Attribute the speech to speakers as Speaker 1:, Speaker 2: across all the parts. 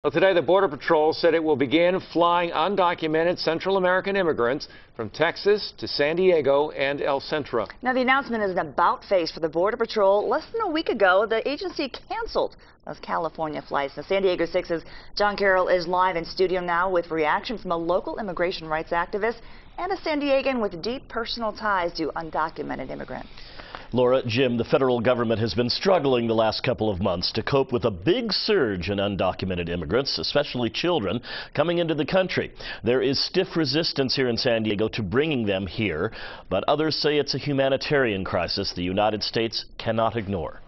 Speaker 1: Well, today, the Border Patrol said it will begin flying undocumented Central American immigrants from Texas to San Diego and El Centro.
Speaker 2: Now, the announcement is an about-face for the Border Patrol. Less than a week ago, the agency canceled those California flights. Now, San Diego 6's John Carroll is live in studio now with reaction from a local immigration rights activist and a San Diegan with deep personal ties to undocumented immigrants.
Speaker 3: Laura, Jim, the federal government has been struggling the last couple of months to cope with a big surge in undocumented immigrants, especially children, coming into the country. There is stiff resistance here in San Diego to bringing them here, but others say it's a humanitarian crisis the United States cannot ignore.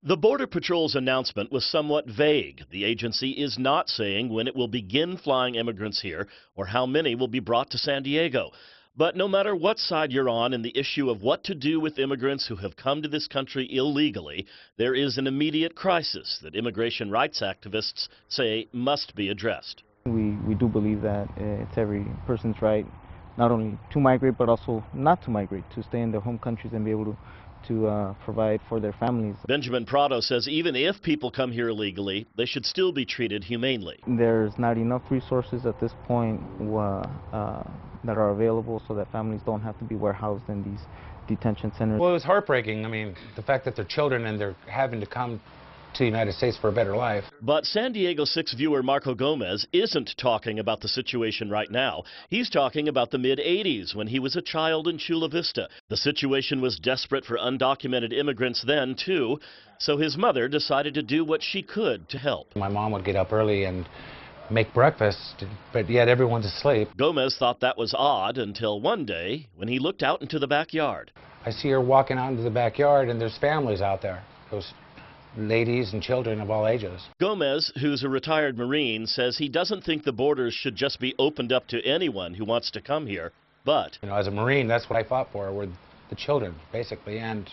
Speaker 3: The Border Patrol's announcement was somewhat vague. The agency is not saying when it will begin flying immigrants here or how many will be brought to San Diego. But no matter what side you're on in the issue of what to do with immigrants who have come to this country illegally, there is an immediate crisis that immigration rights activists say must be addressed.
Speaker 4: We do believe that it's every person's right not only to migrate but also not to migrate, to stay in their home countries and be able to provide for their families.
Speaker 3: Benjamin Prado says even if people come here illegally, they should still be treated humanely.
Speaker 4: There's not enough resources at this point that are available so that families don't have to be warehoused in these detention centers.
Speaker 5: Well, it was heartbreaking. I mean, the fact that they're children and they're having to come to the United States for a better life.
Speaker 3: But San Diego 6 viewer Marco Gomez isn't talking about the situation right now. He's talking about the mid-'80s when he was a child in Chula Vista. The situation was desperate for undocumented immigrants then, too, so his mother decided to do what she could to help.
Speaker 5: My mom would get up early and make breakfast, but yet everyone's asleep.
Speaker 3: Gomez thought that was odd until one day when he looked out into the backyard.
Speaker 5: I see her walking out into the backyard and there's families out there. Those ladies and children of all ages.
Speaker 3: Gomez, who's a retired Marine, says he doesn't think the borders should just be opened up to anyone who wants to come here, but...
Speaker 5: You know, as a Marine, that's what I fought for, were the children, basically, and,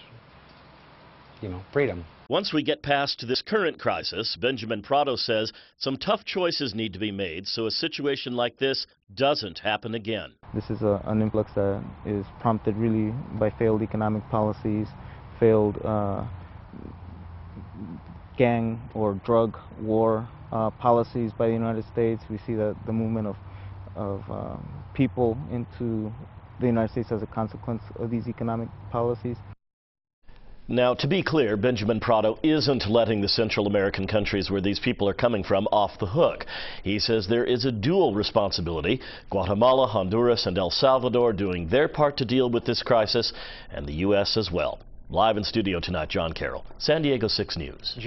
Speaker 5: you know, freedom.
Speaker 3: Once we get past this current crisis, Benjamin Prado says some tough choices need to be made so a situation like this doesn't happen again.
Speaker 4: This is an influx that is prompted really by failed economic policies, failed gang or drug war policies by the United States. We see that the movement of people into the United States as a consequence of these economic policies.
Speaker 3: Now, to be clear, Benjamin Prado isn't letting the Central American countries where these people are coming from off the hook. He says there is a dual responsibility, Guatemala, Honduras, and El Salvador doing their part to deal with this crisis, and the U.S. as well. Live in studio tonight, John Carroll, San Diego 6 News.